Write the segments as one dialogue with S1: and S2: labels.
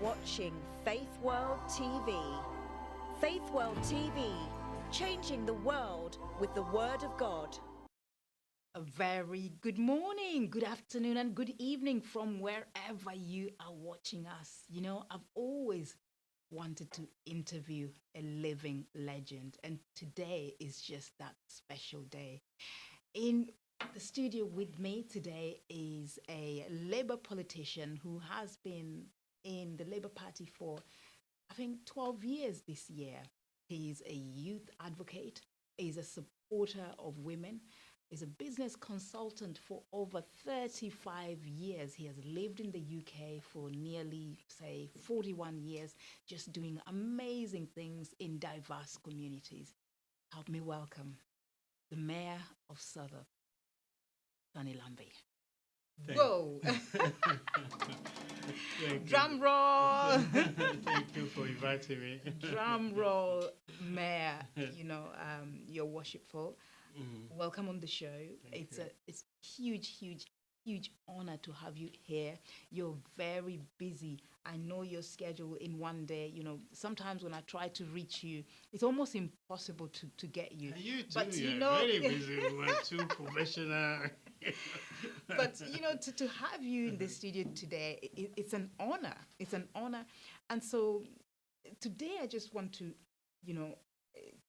S1: watching Faith World TV. Faith World TV, changing the world with the Word of God.
S2: A very good morning, good afternoon, and good evening from wherever you are watching us. You know, I've always wanted to interview a living legend, and today is just that special day. In the studio with me today is a Labour politician who has been in the Labour Party for, I think, 12 years this year. He's a youth advocate, he's a supporter of women, he's a business consultant for over 35 years. He has lived in the UK for nearly, say, 41 years, just doing amazing things in diverse communities. Help me welcome the Mayor of Southwark, Lambe. Whoa! Drum roll!
S3: Thank you for inviting me.
S2: Drum roll, Mayor. You know, you're worshipful. Welcome on the show. It's a huge honor to have you here. You're very busy. I know your schedule in one day. You know, sometimes when I try to reach you, it's almost impossible to get you.
S3: And you too,
S2: but
S3: you're
S2: you know,
S3: very busy. We're too professional.
S2: But you know, to have you in the studio today, it's an honor. It's an honor. And so today I just want to, you know,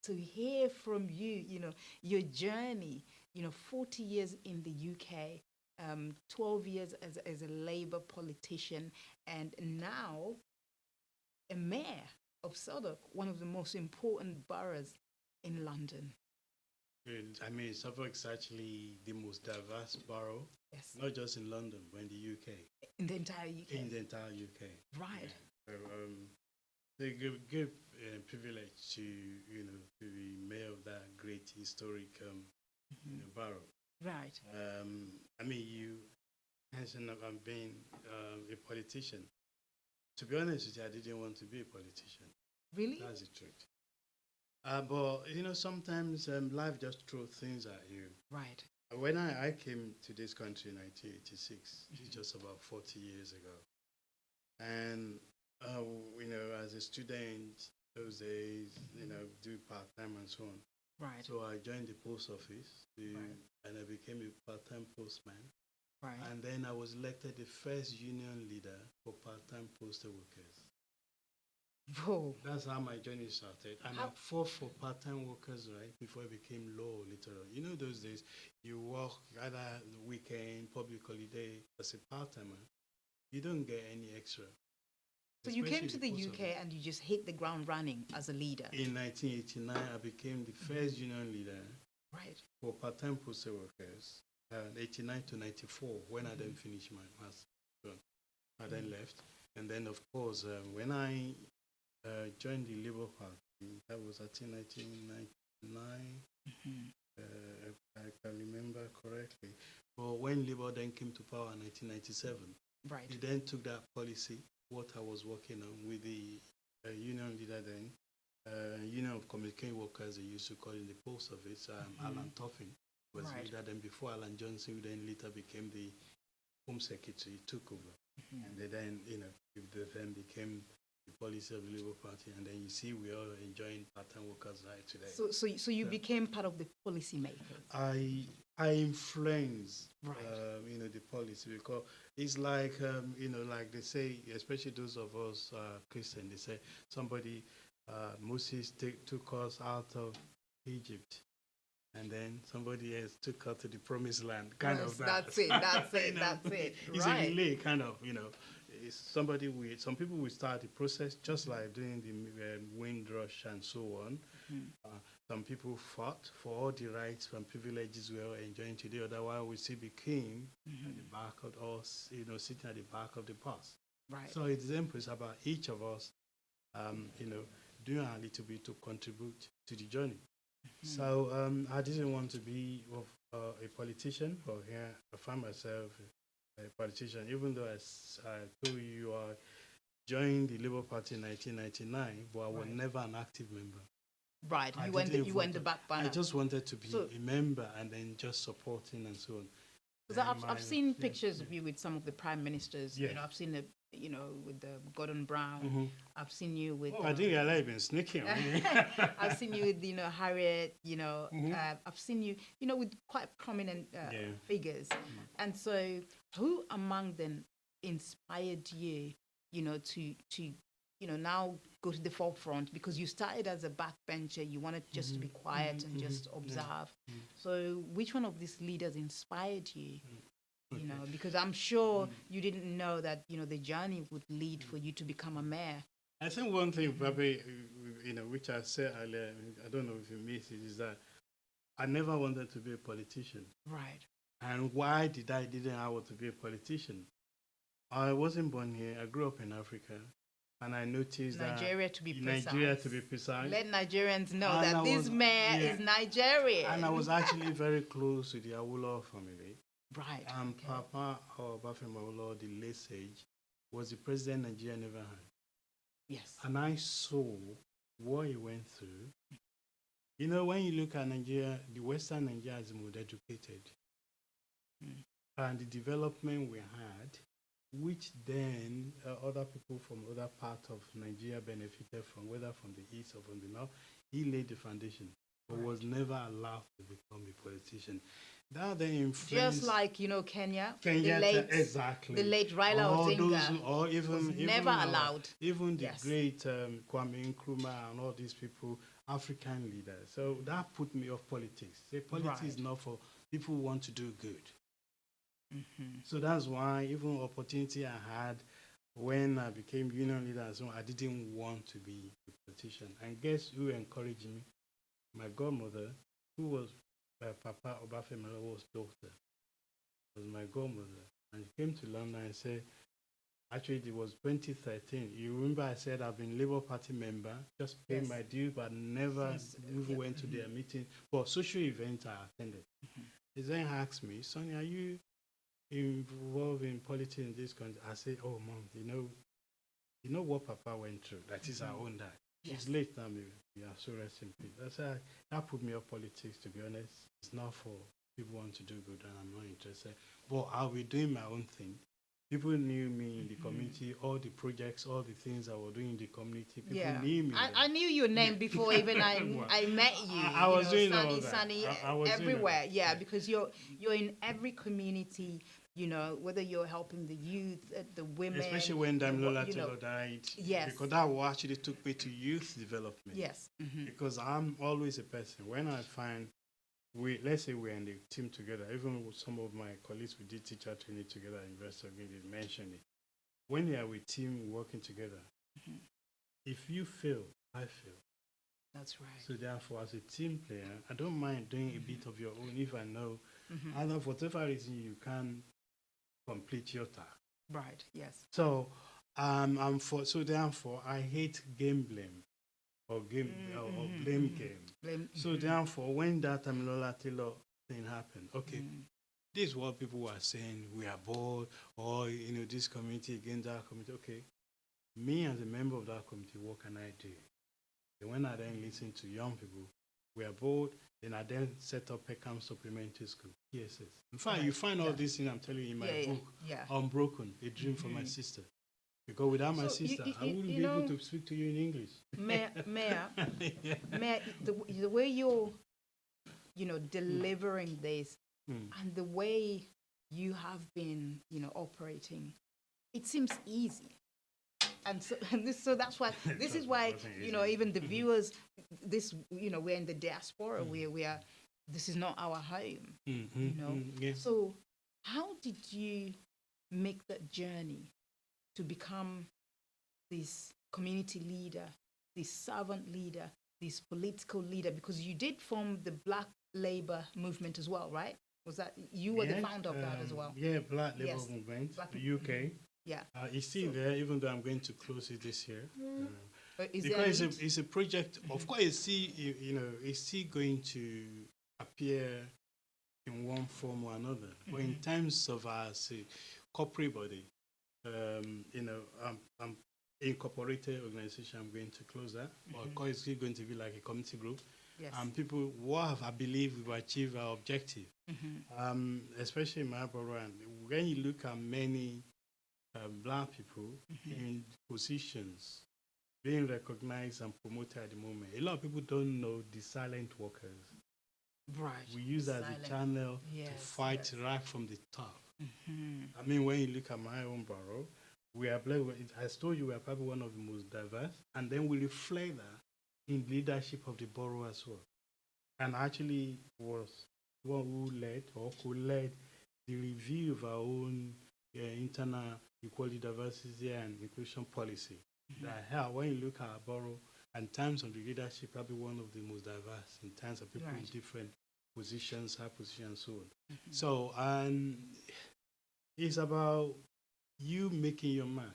S2: to hear from you, you know, your journey, you know, 40 years in the UK, 12 years as a Labour politician, and now a mayor of Southwark, one of the most important boroughs in London.
S3: I mean, Suffolk is actually the most diverse borough,
S2: Yes.
S3: not just in London, but in the UK.
S2: In the entire UK.
S3: In the entire UK.
S2: Right.
S3: Yeah. They give privilege to, you know, to be mayor of that great historic you know, borough.
S2: Right.
S3: I mean, you mentioned about being a politician. To be honest with you, I didn't want to be a politician.
S2: Really?
S3: That's the truth. But, you know, sometimes life just throws things at you.
S2: Right.
S3: When I came to this country in 1986, it's just about 40 years ago. And, you know, as a student, those days, you know, do part-time and so on.
S2: Right.
S3: So I joined the post office
S2: Right.
S3: and I became a part-time postman.
S2: Right.
S3: And then I was elected the first union leader for part-time postal workers.
S2: Whoa.
S3: That's how my journey started. And I fought for part-time workers, right, before I became law later on. You know, those days, you work either the weekend, public holiday, as a part-timer. You don't get any extra.
S2: So you came
S3: Especially
S2: to the
S3: post
S2: UK
S3: office.
S2: and you just hit the ground running as a leader.
S3: In 1989, I became the first union leader
S2: Right.
S3: for part-time postal workers, 89 to 94, when I then finished my master's. I then left. And then, of course, when I joined the Labour Party, that was, I think, 1999, if I can remember correctly. But when Labour then came to power in 1997,
S2: Right.
S3: they then took that policy, what I was working on with the union leader then, Union of Communication Workers, they used to call in the post office, Alan Toffin was
S2: Right.
S3: leader then before Alan Johnson, who then later became the Home Secretary, took over. And they then, you know, they then became the policy of the Labour Party, and then you see we are enjoying part-time workers right today.
S2: So you became part of the policy makers.
S3: I influence,
S2: Right.
S3: you know, the policy, because it's like, you know, like they say, especially those of us Christian, they say somebody, Moses took us out of Egypt, and then somebody else took us to the promised land, kind
S2: Yes,
S3: of that.
S2: that's it, that's it,
S3: You know,
S2: that's it.
S3: It's
S2: Right.
S3: a relay, kind of, you know. It's somebody with, some people will start the process just like doing the Windrush and so on. Some people fought for all the rights and privileges we are enjoying today. Otherwise, we still became at the back of us, you know, sitting at the back of the bus.
S2: Right.
S3: So it's example is about each of us, you know, doing a little bit to contribute to the journey. So I didn't want to be a politician, but here I found myself a politician, even though I told you I joined the Labour Party in 1999, but I was never an active member.
S2: Right.
S3: I
S2: You went the back burner.
S3: I just wanted to be
S2: So-
S3: a member and then just supporting and so on.
S2: Because
S3: And
S2: I've seen
S3: yeah,
S2: pictures of you with some of the prime ministers.
S3: Yeah.
S2: You know, I've seen you know, with the Gordon Brown. I've seen you with.
S3: Oh, I think I've been sneaking.
S2: I've seen you with, you know, Harriet. You know, I've seen you, you know, with quite prominent figures. And so, who among them inspired you, you know, to you know, now go to the forefront, because you started as a backbencher, you wanted just to be quiet and just observe. So which one of these leaders inspired you? You know, because I'm sure you didn't know that, you know, the journey would lead for you to become a mayor.
S3: I think one thing probably, you know, which I said earlier, I don't know if you missed it, is that I never wanted to be a politician.
S2: Right.
S3: And why didn't I want to be a politician? I wasn't born here. I grew up in Africa. And I noticed
S2: Nigeria, to be precise.
S3: Nigeria, to be precise.
S2: Let Nigerians know
S3: And
S2: that this mayor is Nigerian.
S3: And I was actually very close to the Awolowo family.
S2: Right.
S3: And Papa Obafemi Awolowo, the late sage, was the president Nigeria never had.
S2: Yes.
S3: And I saw what he went through. You know, when you look at Nigeria, the Western Nigeria is more educated. And the development we had, which then other people from other parts of Nigeria benefited from, whether from the east or from the north, he laid the foundation, but was never allowed to become a politician. That then influenced...
S2: Just like, you know, Kenya,
S3: exactly.
S2: The late Raila Odinga,
S3: or even
S2: never allowed.
S3: Even the great Kwame Nkrumah and all these people, African leaders. So that put me off politics. Say politics is not for people who want to do good. So that's why even opportunity I had when I became union leader, so I didn't want to be a politician. And guess who encouraged me? My godmother, who was Papa Obafemi Awolowo's daughter, was my godmother. And she came to London and said, actually it was 2013. You remember I said I've been Labour Party member, just paid my dues, but never even went to their meeting. But social events I attended. He then asked me, Sonny, are you involved in politics in this country? I say, oh, Mom, you know what Papa went through. That is our own dad. He's late now, maybe. Yeah, so rest in peace. That's why that put me off politics, to be honest. It's not for people who want to do good, and I'm not interested. But I'll be doing my own thing. People knew me in the community, all the projects, all the things I was doing in the community. People knew me.
S2: I knew your name before even I met you.
S3: I was doing all that.
S2: Sunny, everywhere. Yeah, because you're in every community. You know, whether you're helping the youth, the women.
S3: Especially when Damilola Taylor died.
S2: Yes.
S3: Because that actually took me to youth development.
S2: Yes.
S3: Because I'm always a person. When I find, let's say we're in the team together, even with some of my colleagues, we did teacher training together at University of Guinea, mentioned it. When you are with team working together, if you fail, I fail.
S2: That's right.
S3: So therefore, as a team player, I don't mind doing a bit of your own if I know, either for whatever reason you can complete your task.
S2: Right. Yes.
S3: So, so therefore, I hate game blame or blame game. So therefore, when that Damilola Taylor thing happened, this is what people were saying. We are bored, or this community against that community. Okay, me as a member of that community, what can I do? And when I then listen to young people, we are bored. Then I then set up Peckham Supplementary School, PSS. In fact, you find all these things I'm telling you in my book, Unbroken, A Dream for My Sister. Because without my sister, I wouldn't be able to speak to you in English.
S2: Mayor, the way you're, delivering this and the way you have been, operating, it seems easy. And so that's why this is why even the viewers, we're in the diaspora, this is not our home, So how did you make that journey to become this community leader, this servant leader, this political leader? Because you did form the Black Labor movement as well, right? Was that you were the founder of that as well?
S3: Yeah, Black Labor movement, the UK.
S2: Yeah,
S3: it's still there, even though I'm going to close it this year.
S2: Because
S3: it's a project. Of course, it's still going to appear in one form or another. But in terms of as a corporate body, I'm incorporated organization. I'm going to close that. But of course, it's still going to be like a community group.
S2: Yes.
S3: And people, I believe we've achieved our objective. Especially in my background, when you look at many black people in positions being recognized and promoted at the moment. A lot of people don't know the silent workers.
S2: Right.
S3: We use that as a channel to fight right from the top. I mean, when you look at my own borough, we are blessed. I told you we are probably one of the most diverse, and then we reflect that in leadership of the borough as well. And actually was one who led or co-led the review of our own internal equality, diversity, and inclusion policy. That when you look at our borough, in terms of the leadership, probably one of the most diverse in terms of people in different positions, high positions, and so on. So, and it's about you making your mark.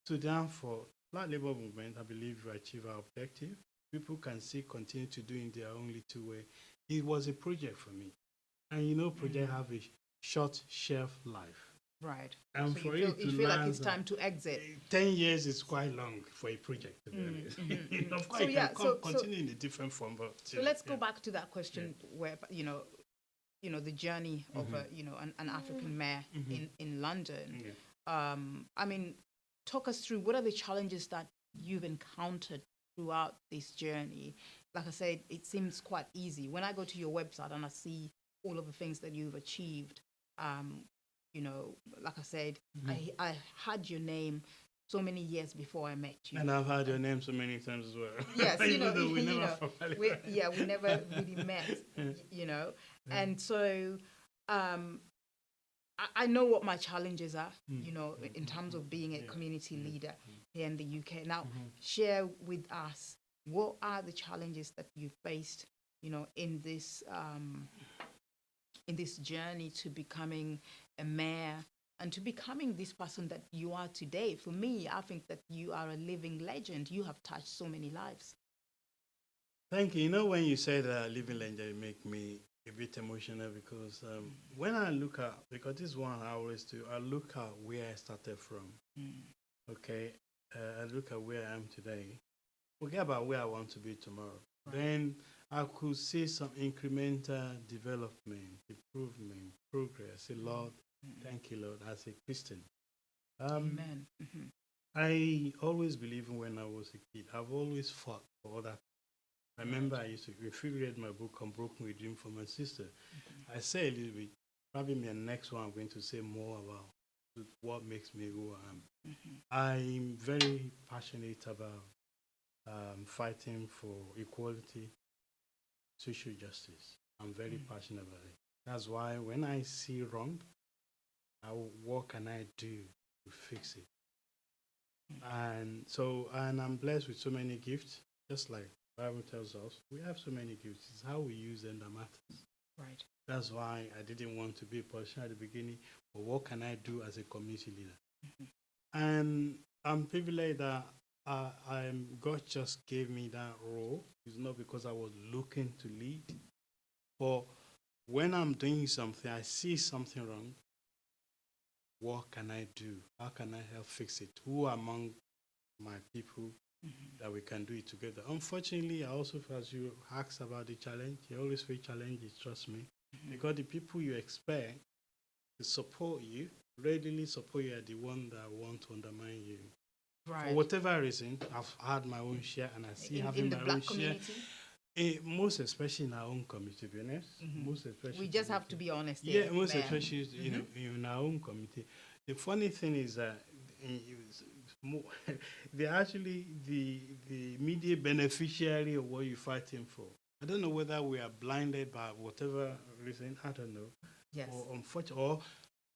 S3: So therefore, Black Labour Movement, I believe we achieve our objective. People can still continue to do in their own little way. It was a project for me. And you know, projects have a short shelf life.
S2: Right.
S3: And
S2: so
S3: for
S2: you feel like it's time to exit.
S3: 10 years is quite long for a project, to be honest. Of course, you can continue in a different form. But
S2: so let's go back to that question where, you know, the journey of an African mayor in London. I mean, talk us through what are the challenges that you've encountered throughout this journey. Like I said, it seems quite easy. When I go to your website and I see all of the things that you've achieved, you know, like I said, I had your name so many years before I met you.
S3: And I've had your name so many times as well.
S2: Yes, you know,
S3: we never
S2: we never really met, you know. And so I know what my challenges are, you know, in terms of being a community leader here in the UK. Now, share with us, what are the challenges that you faced, you know, in this journey to becoming a mayor and to becoming this person that you are today? For me, I think that you are a living legend. You have touched so many lives.
S3: Thank you. You know, when you say that living legend, it makes me a bit emotional because when I look at, because this one I always do, I look at where I started from. Okay, I look at where I am today. Forget about where I want to be tomorrow. Then I could see some incremental development, improvement, progress. Say, Lord, thank you, Lord, as a Christian.
S2: Amen.
S3: I always believe when I was a kid, I've always fought for other. I remember I used to, if you read my book, Unbroken with Dream for my sister, I say a little bit, probably my next one I'm going to say more about what makes me who I am. I'm very passionate about fighting for equality, social justice. I'm very passionate about it. That's why when I see wrong, what can I do to fix it? And so, and I'm blessed with so many gifts, just like the Bible tells us. We have so many gifts. It's how we use them that matters.
S2: Right.
S3: That's why I didn't want to be a politician at the beginning, but what can I do as a community leader? And I'm privileged that God just gave me that role. It's not because I was looking to lead, but when I'm doing something, I see something wrong. What can I do? How can I help fix it? Who among my people that we can do it together? Unfortunately, I also, as you asked about the challenge, you always face challenges, trust me, because the people you expect to support you, readily support you, are the ones that want to undermine you.
S2: Right.
S3: For whatever reason, I've had my own share, and I see having my own share. Most especially in our own community, to be honest. Most especially.
S2: We just have to be honest.
S3: Yeah, most especially in our own community. The funny thing is that they're actually the immediate beneficiary of what you're fighting for. I don't know whether we are blinded by whatever reason. I don't know.
S2: Yes.
S3: Or unfortunately, or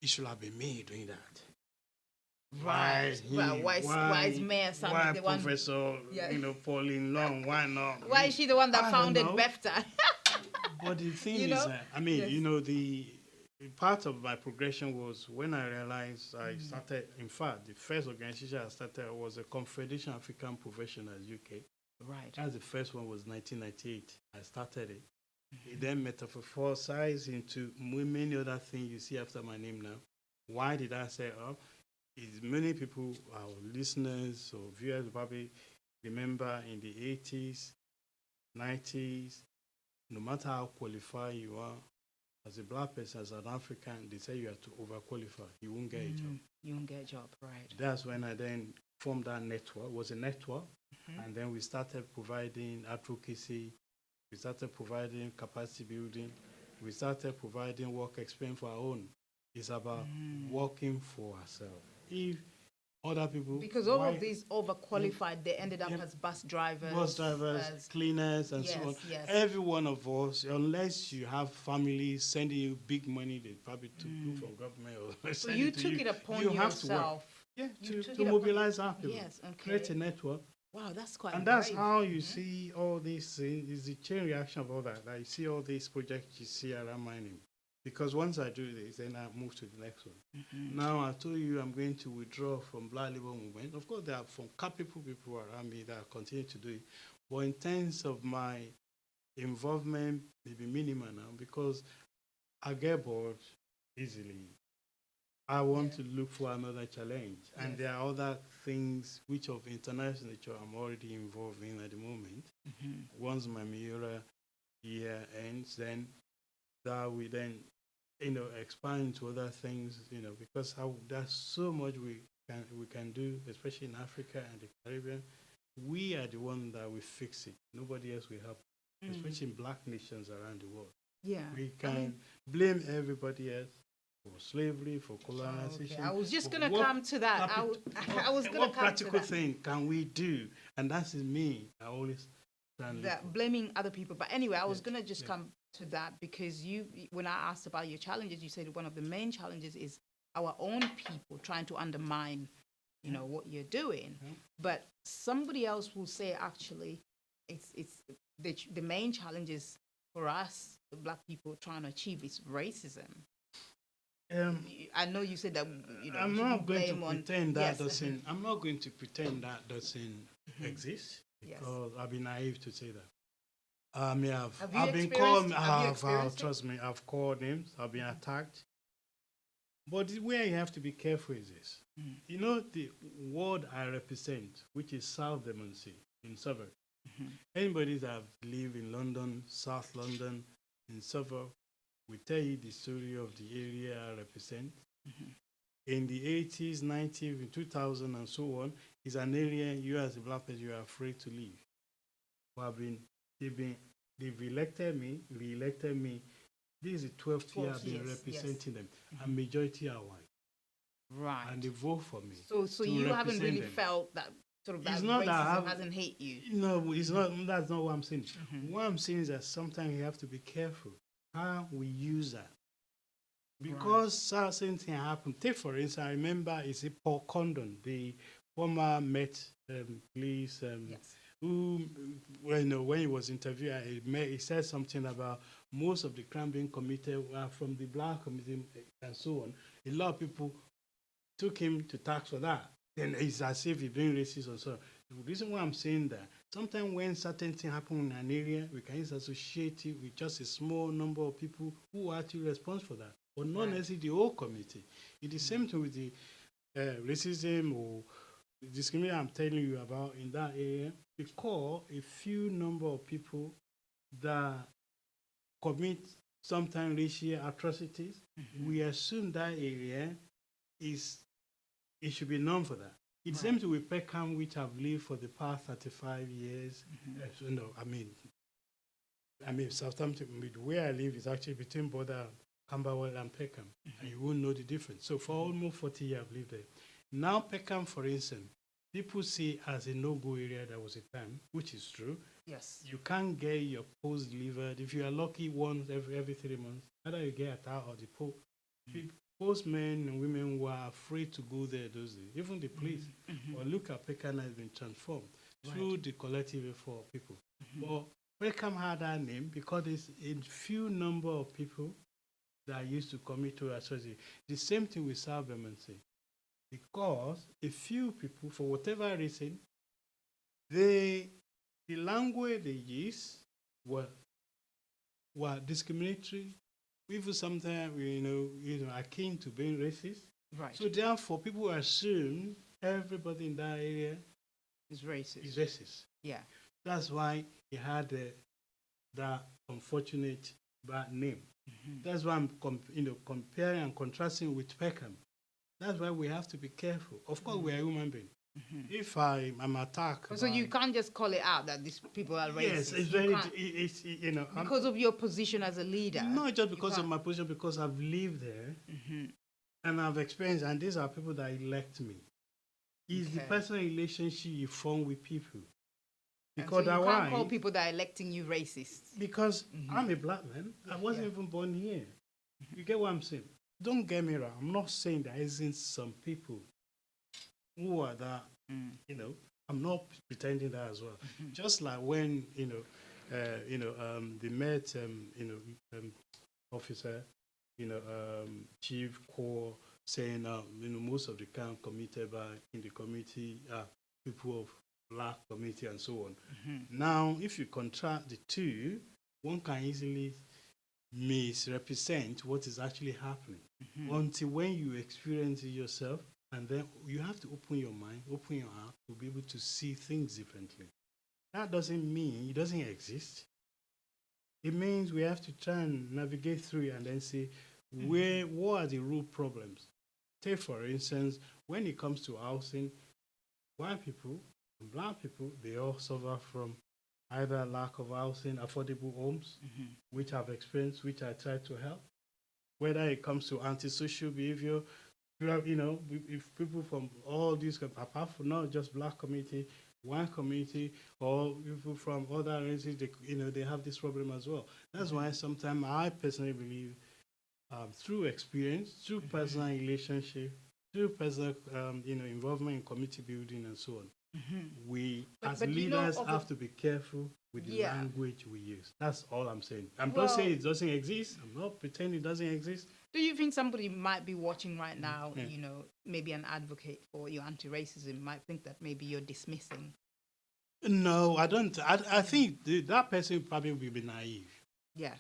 S3: it should have been me doing that.
S2: Right. Why is Mayor Sam the one?
S3: Professor, Pauline Long, why not?
S2: Why is she the one that founded BEFTA?
S3: But the thing is, I mean, the part of my progression was when I realized I started, in fact, the first organization I started was a Confederation of African Professionals, UK.
S2: Right.
S3: That's the first one was 1998. I started it. It then metamorphosized into many other things you see after my name now. Why did I say up? Many people, our listeners or viewers, probably remember in the 80s, 90s, no matter how qualified you are as a black person, as an African, they say you have to overqualify. You won't get a job.
S2: You won't get a job, right?
S3: That's when I then formed that network. It was a network. And then we started providing advocacy. We started providing capacity building. We started providing work experience for our own. It's about working for ourselves. If other people...
S2: Because all of these overqualified, they ended up as bus drivers,
S3: cleaners, and so on.
S2: Yes.
S3: Every one of us, unless you have families sending you big money, they probably took you from government or
S2: so you took it upon yourself.
S3: To mobilize our people.
S2: Yes, okay.
S3: Create a network.
S2: Wow, that's quite
S3: And that's how you see all these things. It's the chain reaction of all that. Like you see all these projects you see around mining. Because once I do this, then I move to the next one. Now I told you I'm going to withdraw from Black Labour Movement. Of course, there are some capable people around me that continue to do it. But in terms of my involvement, maybe minimal now, because I get bored easily. I want to look for another challenge. And there are other things which of international nature I'm already involved in at the moment. Once my Miura year ends, then that we then, expand to other things, because there's so much we can do, especially in Africa and the Caribbean. We are the one that will fix it. Nobody else will help, especially in black nations around the world.
S2: Yeah.
S3: We can blame everybody else for slavery, for colonization.
S2: Okay. I was just going to come to that. I was going to come to that.
S3: What practical thing can we do? And that's me. I always
S2: blaming other people. But anyway, I was going to just come to that because when I asked about your challenges, you said one of the main challenges is our own people trying to undermine, what you're doing. But somebody else will say, actually, it's the main challenges for us, the black people, trying to achieve is racism. I know you said that.
S3: I'm not going to pretend that doesn't. I'm not going to pretend that doesn't exist because I've been naive to say that. I've been called. Trust me, I've called names. I've been attacked. But where you have to be careful is this. The ward I represent, which is South Bermondsey in Suffolk. Anybody that live in London, South London, in Suffolk, will tell you the story of the area I represent. In the 80s, 90s, in 2000, and so on, is an area you as a black person you are afraid to leave. They've elected me, re-elected me. This is the 12th year I've been representing them, and majority are white.
S2: Right.
S3: And they vote for me.
S2: So you haven't really felt that sort of that racism hasn't hit you.
S3: No, it's not. That's not what I'm saying. What I'm saying is that sometimes you have to be careful how we use that. Because certain things happen. Take for instance, I remember it's Paul Condon, the former Met police, who, when he was interviewed, he said something about most of the crime being committed were from the black community and so on. A lot of people took him to task for that. Then it's as if he's being racist or so. The reason why I'm saying that, sometimes when certain things happen in an area, we can associate it with just a small number of people who are actually responsible for that, but not necessarily the whole community. It's the same thing with the racism or discrimination I'm telling you about in that area. Because a few number of people that commit sometimes racial atrocities, we assume that area it should be known for that. It seems with Peckham, which I've lived for the past 35 years. Southampton, where I live is actually between border Camberwell and Peckham, and you won't know the difference. So for almost 40 years, I've lived there. Now Peckham, for instance, people see as a no-go area. There was a time, which is true.
S2: Yes.
S3: You can't get your post delivered. If you are lucky once every 3 months, either you get it out or the post. Postmen and women were afraid to go there those days. Even the police. But look at Peckham has been transformed through the collective effort of people. But Peckham had that name because there's a few number of people that used to commit to atrocity. The same thing with South Bermondsey. Because a few people, for whatever reason, the language they use were discriminatory, even sometimes akin to being racist.
S2: Right.
S3: So therefore, people assume everybody in that area
S2: is racist.
S3: Is racist.
S2: Yeah.
S3: That's why he had that unfortunate bad name. That's why I'm comparing and contrasting with Peckham. That's why we have to be careful. Of course, we are human beings. If I'm attacked,
S2: So you can't just call it out that these people are racist.
S3: yes, it's
S2: You
S3: very,
S2: can't-
S3: it's
S2: because of your position as a leader.
S3: not just
S2: you
S3: because of
S2: can't-
S3: my position, because I've lived there and I've experienced, and these are people that elect me. It's the
S2: Okay.
S3: personal relationship you form with people.
S2: And
S3: Because
S2: so you can't call
S3: otherwise,
S2: people that are electing you racist.
S3: because I'm a black man, I wasn't
S2: Yeah.
S3: even born here. You get what I'm saying? Don't get me wrong. I'm not saying there isn't some people who are that. I'm not pretending that as well. Just like when the Met officer, chief core saying most of the crime committed by in the community are people of black community and so on. Now, if you contrast the two, one can easily misrepresent what is actually happening until when you experience it yourself, and then you have to open your mind, open your heart to be able to see things differently. That doesn't mean it doesn't exist. It means we have to try and navigate through it and then see what are the root problems. Take, for instance, when it comes to housing, white people and black people, they all suffer from either lack of housing, affordable homes, which I've experienced, which I try to help. Whether it comes to antisocial behavior, if people from all these, apart from not just black community, white community, or people from other races, they have this problem as well. That's why sometimes I personally believe through experience, through personal relationship, through personal involvement in community building and so on, we as leaders have to be careful with the language we use. That's all I'm saying. I'm not saying it doesn't exist. I'm not pretending it doesn't exist.
S2: Do you think somebody might be watching right now, maybe an advocate for your anti-racism might think that maybe you're dismissing?
S3: No, I don't. I think that person probably will be naive.
S2: Yeah.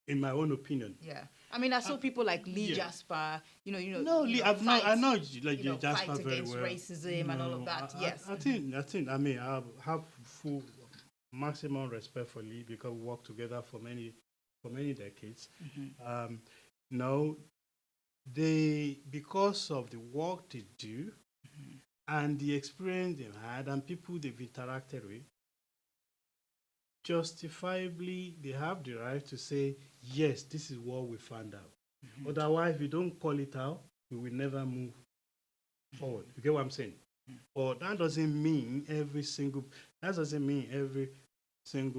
S3: In my own opinion.
S2: Yeah. I mean, I saw people like Lee Jasper,
S3: No, Lee, I know Lee Jasper
S2: fight
S3: very
S2: against
S3: well.
S2: racism and all of that. Yes.
S3: I think. I mean, I have full maximum respect for Lee because we worked together for many decades. No, because of the work they do and the experience they've had and people they've interacted with, justifiably they have the right to say, yes, this is what we found out. Otherwise, if we don't call it out, we will never move forward. You get what I'm saying? But that doesn't mean every single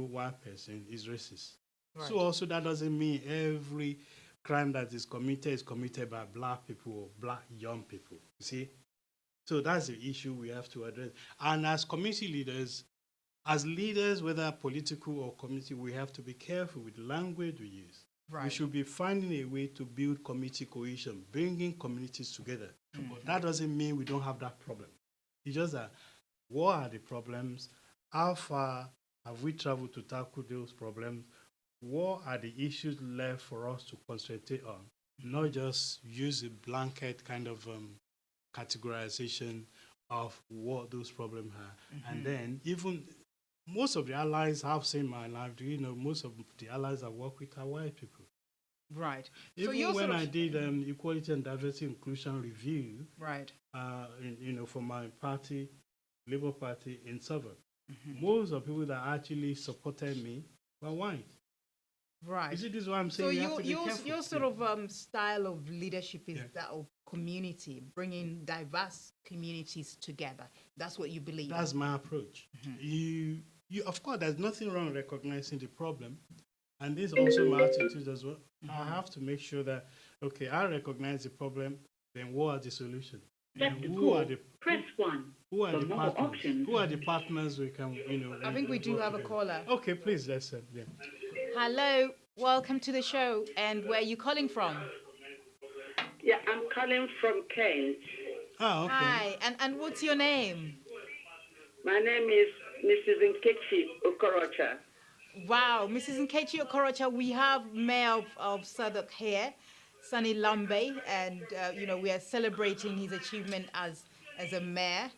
S3: white person is racist. Right. So also that doesn't mean every crime that is committed by black people or black young people. You see? So that's the issue we have to address. And as community leaders, whether political or community, we have to be careful with the language we use. Right. We should be finding a way to build community cohesion, bringing communities together. But that doesn't mean we don't have that problem. It's just that, what are the problems? How far have we traveled to tackle those problems? What are the issues left for us to concentrate on? Not just use a blanket kind of categorization of what those problems are. And then even most of the allies I've seen in my life, most of the allies I work with are white people.
S2: Right.
S3: Even so when I did Equality and Diversity Inclusion Review,
S2: right,
S3: for my party, Labour Party in Southern, most of the people that actually supported me were white.
S2: Right.
S3: You see, this is what I'm saying.
S2: So your sort of style of leadership is that of community, bringing diverse communities together. That's what you believe.
S3: That's my approach. You of course, there's nothing wrong recognizing the problem, and this is also my attitude as well. I have to make sure that I recognize the problem. Then what are the solutions?
S4: Press 1.
S3: Who are the partners? Who are the partners we can
S2: I think we do have a caller.
S3: Okay, please listen. Yeah.
S2: Hello, welcome to the show. And where are you calling from?
S4: Yeah, I'm calling from Kent.
S3: Oh, okay.
S2: Hi, and what's your name?
S4: My name is Mrs. Nkechi Okorocha.
S2: Wow, Mrs. Nkechi Okorocha, we have Mayor of Southwark here, Sunny Lambe, and we are celebrating his achievement as a mayor.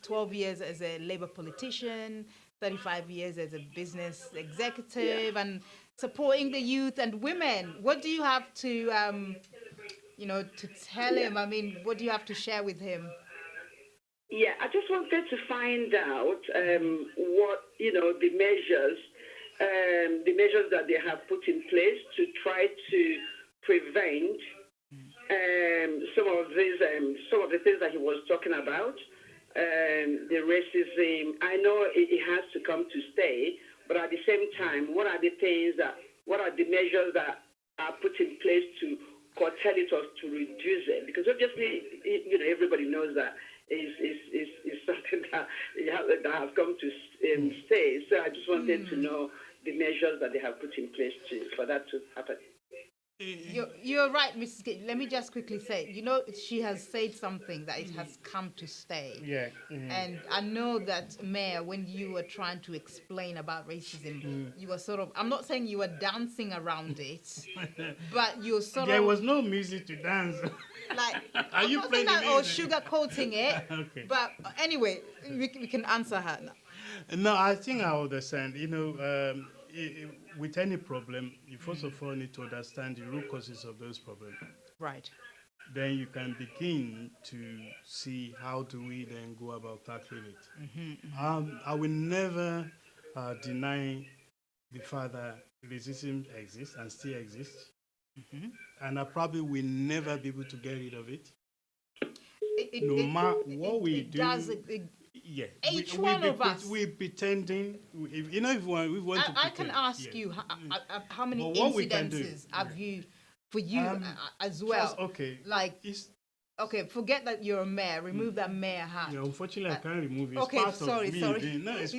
S2: 12 years as a Labour politician, 35 years as a business executive and supporting the youth and women. What do you have to, to tell him? I mean, what do you have to share with him?
S4: Yeah, I just wanted to find out what the measures that they have put in place to try to prevent some of the things that he was talking about. The racism. I know it has to come to stay, but at the same time, what are the measures that are put in place to curtail it or to reduce it? Because obviously, everybody knows that is something that has come to stay. So I just wanted to know the measures that they have put in place for that to happen.
S2: You're right, Mrs. K. Let me just quickly say, she has said something that it has come to stay.
S3: Yeah.
S2: And I know that, Mayor, when you were trying to explain about racism, you were sort of, I'm not saying you were dancing around it, but you're sort
S3: There
S2: of...
S3: was no music to dance.
S2: Like,
S3: Are you playing the
S2: or
S3: music?
S2: sugarcoating it.
S3: Okay.
S2: But anyway, we can answer her now.
S3: No, I think I understand. With any problem, you first of all need to understand the root causes of those problems.
S2: Right.
S3: Then you can begin to see how do we then go about tackling it. I will never deny the fact that racism exists and still exists. And I probably will never be able to get rid of it. No matter what we do. Yeah,
S2: each one of us.
S3: We're pretending. If we want to.
S2: I can ask you how many incidences have you, for you as well?
S3: First, okay.
S2: Like, forget that you're a mayor. Remove that mayor hat.
S3: Yeah, unfortunately, I can't remove it. It's
S2: okay,
S3: part
S2: sorry.
S3: Of me. No, it's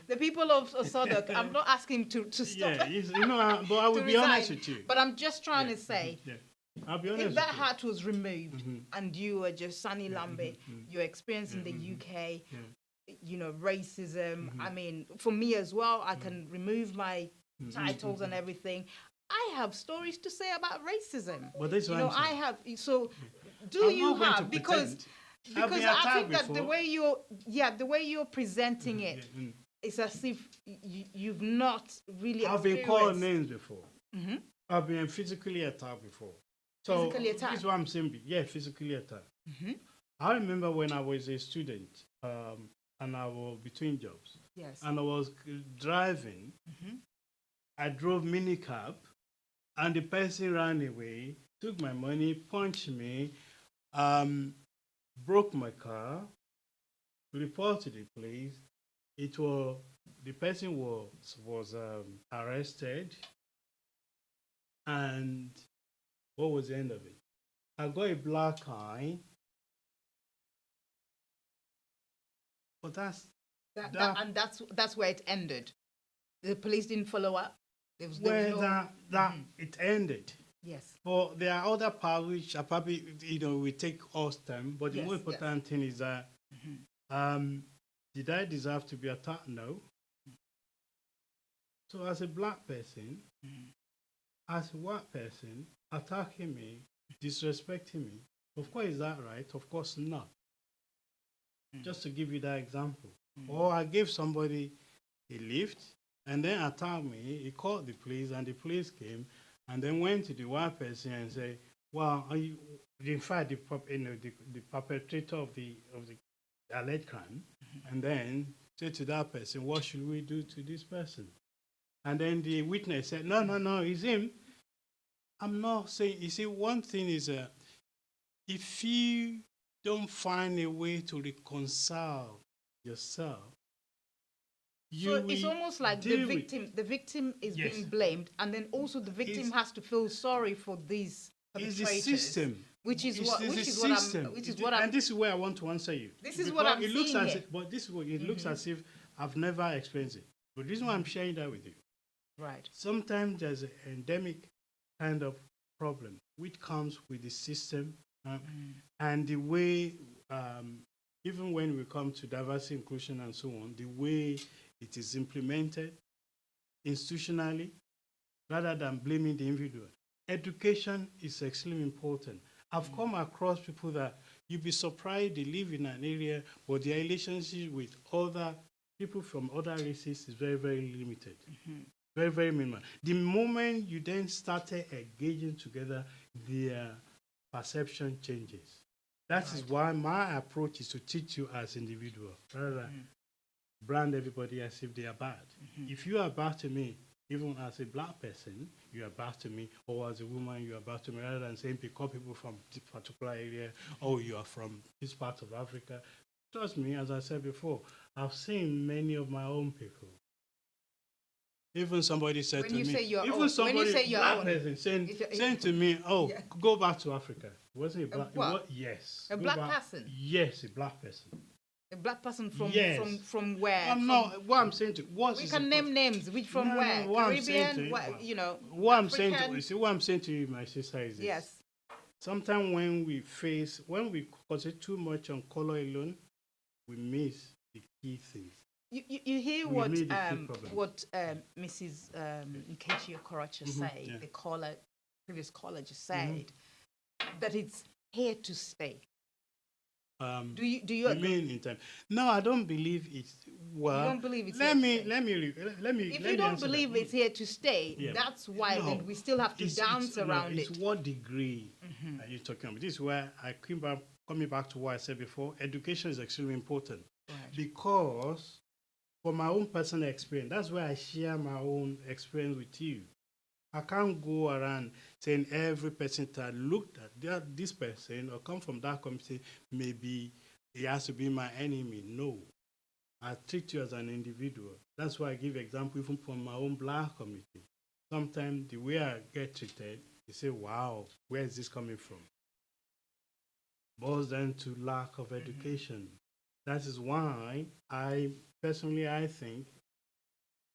S2: the people of Sodok. I'm not asking to stop.
S3: Yeah, but I will be honest with you.
S2: But I'm just trying to say.
S3: Yeah. I'll be honest.
S2: If that hat was removed and you were just Sunny Lambe, your experience in the UK, racism. I mean, for me as well, I can remove my titles and everything. I have stories to say about racism.
S3: But that's what
S2: I have. So, do you have? Because I think that the way you're presenting it, it's as if you've not really.
S3: I've been called names before. I've been physically attacked before. So
S2: physically attacked?
S3: This is what I'm saying. Yeah, physically attacked. I remember when I was a student and I was between jobs.
S2: Yes.
S3: And I was driving. I drove minicab and the person ran away, took my money, punched me, broke my car, reported the police. The person was arrested, and what was the end of it? I got a black eye. But
S2: that's where it ended. The police didn't follow up. There was
S3: it ended.
S2: Yes.
S3: But there are other parts which are probably we take us time. But the more important thing is that did I deserve to be attacked? No. So as a black person, as a white person, attacking me, disrespecting me, of course, is that right? Of course not. Just to give you that example. Or I gave somebody a lift and then attacked me. He called the police and the police came and then went to the white person and said, well, in fact, the perpetrator of the alleged crime, and then say to that person, what should we do to this person? And then the witness said, no, it's him. I'm not saying, you see, one thing is, if you don't find a way to reconcile yourself,
S2: it's almost like the victim is being blamed, and then also the victim has to feel sorry for these perpetrators.
S3: It's the system.
S2: Which is what
S3: and this is where I want to answer you.
S2: This is what I'm seeing here.
S3: But this is what it looks as if I've never experienced it. But this is why I'm sharing that with you.
S2: Right.
S3: Sometimes there's an endemic kind of problem which comes with the system and the way, even when we come to diversity, inclusion, and so on, the way it is implemented institutionally, rather than blaming the individual. Education is extremely important. I've come across people that you'd be surprised they live in an area, but their relationship with other people from other races is very, very limited. Very, very minimal. The moment you then started engaging together, their perception changes. That is why my approach is to teach you as individual, rather than brand everybody as if they are bad. If you are bad to me, even as a black person, you are bad to me, or as a woman, you are bad to me, rather than saying because people from this particular area, oh, you are from this part of Africa. Trust me, as I said before, I've seen many of my own people. Even somebody said
S2: When
S3: to
S2: you
S3: me,
S2: say your
S3: even
S2: own,
S3: somebody,
S2: when you say your
S3: black
S2: own,
S3: person, saying
S2: yeah.
S3: to me, oh,
S2: Yeah.
S3: go back to Africa. It wasn't a black,
S2: what?
S3: Yes.
S2: A
S3: go
S2: black
S3: back.
S2: person?
S3: Yes, a black person.
S2: A black person from
S3: Yes.
S2: from where?
S3: I'm not, what I'm saying to, what
S2: We
S3: is
S2: can
S3: the
S2: name names. Which from
S3: No,
S2: where?
S3: no, what I'm saying to
S2: Caribbean?
S3: you,
S2: What, you know?
S3: what I'm saying to
S2: African?
S3: you, see, what I'm saying to you, my sister, is this.
S2: Yes.
S3: Sometimes when we concentrate too much on color alone, we miss the key things.
S2: You hear
S3: We
S2: what
S3: made a key problem.
S2: Mrs. Nkechi Okorocha said,
S3: yeah.
S2: the previous caller just said, that it's here to stay. Do you agree?
S3: Remain in time? No, I don't believe it's. Well,
S2: You don't believe it's
S3: let
S2: here to
S3: me.
S2: If you don't believe it's here to stay,
S3: Yeah.
S2: that's why
S3: No,
S2: then we still have to dance around
S3: it's
S2: it.
S3: what degree are you talking about? This is where coming back to what I said before. Education is extremely important, because from my own personal experience, that's why I share my own experience with you. I can't go around saying every person that looked at this person or come from that community, maybe he has to be my enemy. No. I treat you as an individual. That's why I give example even from my own black community. Sometimes the way I get treated, you say, wow, where is this coming from? Boils down to lack of education. That is why I think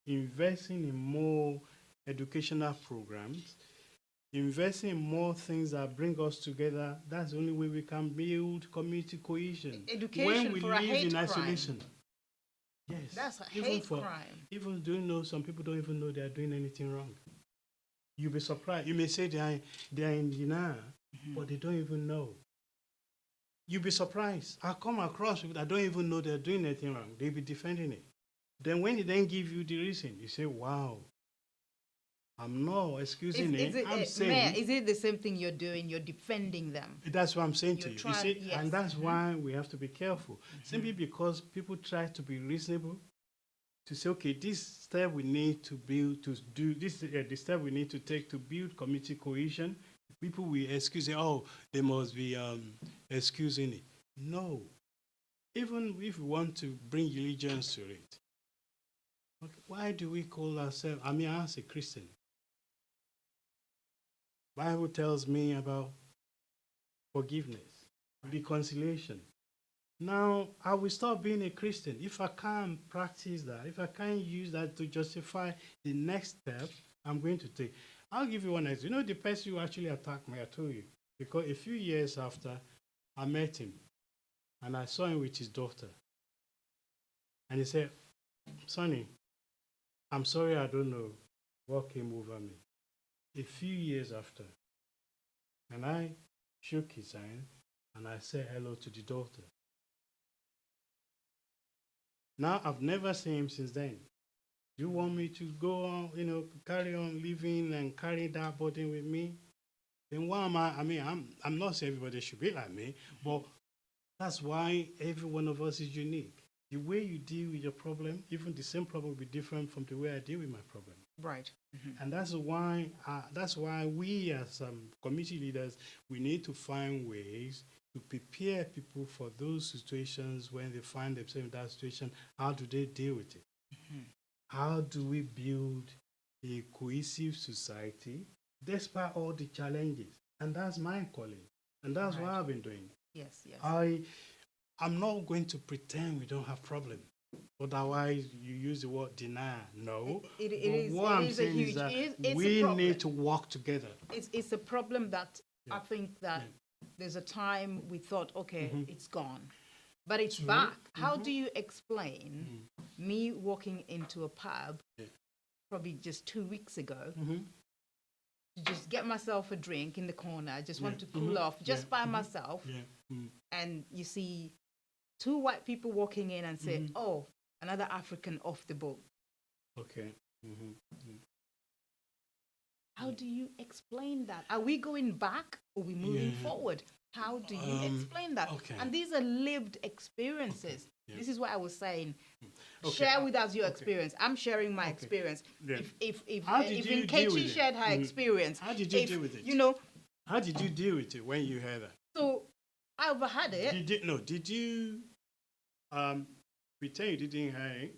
S3: investing in more educational programs, investing in more things that bring us together, that's the only way we can build community cohesion.
S2: Education
S3: when we
S2: for
S3: live
S2: a hate
S3: in
S2: crime.
S3: isolation. Yes.
S2: That's a hate crime.
S3: Even do you know some people don't even know they are doing anything wrong. You'll be surprised. You may say they are in denial, but they don't even know. You'll be surprised. I come across people that don't even know they're doing anything wrong. They'll be defending it. Then when they then give you the reason, you say, wow, I'm not excusing it. I'm saying,
S2: Mayor, is it the same thing you're doing? You're defending them.
S3: That's what I'm saying to you. You see,
S2: yes.
S3: and that's why we have to be careful. Simply because people try to be reasonable, to say, okay, this step we need to build, to do this, the step we need to take to build community cohesion. People will excuse it. Oh, they must be excusing it. No. Even if we want to bring allegiance to it, okay, why do we call ourselves? I mean, as a Christian, Bible tells me about forgiveness, reconciliation. Now, I will stop being a Christian if I can't practice that, if I can't use that to justify the next step I'm going to take. I'll give you one example. You know, the person who actually attacked me, I told you, because a few years after, I met him, and I saw him with his daughter. And he said, Sonny, I'm sorry, I don't know what came over me. A few years after, and I shook his hand, and I said hello to the daughter. Now, I've never seen him since then. You want me to go on, carry on living and carry that burden with me? Then why am I? I mean, I'm not saying everybody should be like me, but that's why every one of us is unique. The way you deal with your problem, even the same problem will be different from the way I deal with my problem.
S2: Right.
S3: And that's why we as community leaders, we need to find ways to prepare people for those situations when they find themselves in that situation. How do they deal with it? How do we build a cohesive society despite all the challenges? And that's my calling. And that's what I've been doing.
S2: Yes, yes.
S3: I'm not going to pretend we don't have problems. Otherwise, you use the word deny. No. What I'm saying is that we need to work together.
S2: It's a problem that I think that there's a time we thought, okay, it's gone. But it's back. How do you explain me walking into a pub probably just 2 weeks ago to just get myself a drink in the corner? I just want to cool off just by myself. And you see two white people walking in and say, oh, another African off the boat.
S3: Okay.
S2: How do you explain that? Are we going back or are we moving forward? How do you explain that?
S3: Okay.
S2: And these are lived experiences.
S3: Yeah.
S2: This is what I was saying.
S3: Okay.
S2: Share with us your experience. I'm sharing my experience.
S3: Yeah.
S2: If
S3: How did you deal
S2: Nkechi
S3: with it?
S2: shared her experience,
S3: How did you deal with it?
S2: You know,
S3: How did you deal with it when you heard that?
S2: so I overheard it.
S3: Did you pretend you didn't hear it?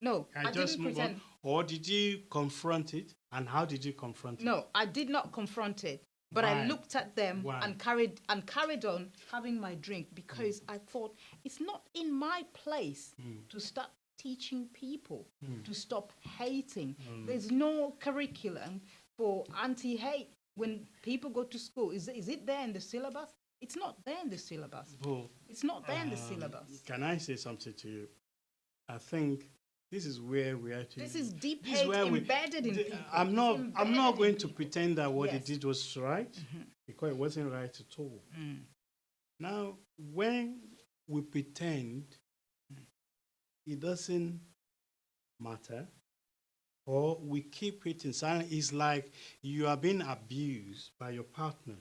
S2: No,
S3: And
S2: I
S3: just
S2: didn't
S3: move
S2: pretend.
S3: on? Or did you confront it? And how did you confront it?
S2: No, I did not confront it. But I
S3: Why?
S2: looked at them
S3: Why?
S2: and carried on having my drink because I thought it's not in my place to start teaching people to stop hating. There's no curriculum for anti-hate when people go to school. Is it there in the syllabus? It's not there in the syllabus.
S3: Well,
S2: It's not there in the syllabus.
S3: can I say something to you? I think this is where we actually.
S2: This is deep
S3: this is
S2: hate
S3: where
S2: embedded in people.
S3: I'm
S2: It's
S3: not
S2: embedded
S3: going
S2: in
S3: to
S2: people.
S3: pretend that what
S2: Yes.
S3: they did was right, because it wasn't right at all. Now, when we pretend, it doesn't matter, or we keep it in silence. It's like you are being abused by your partner,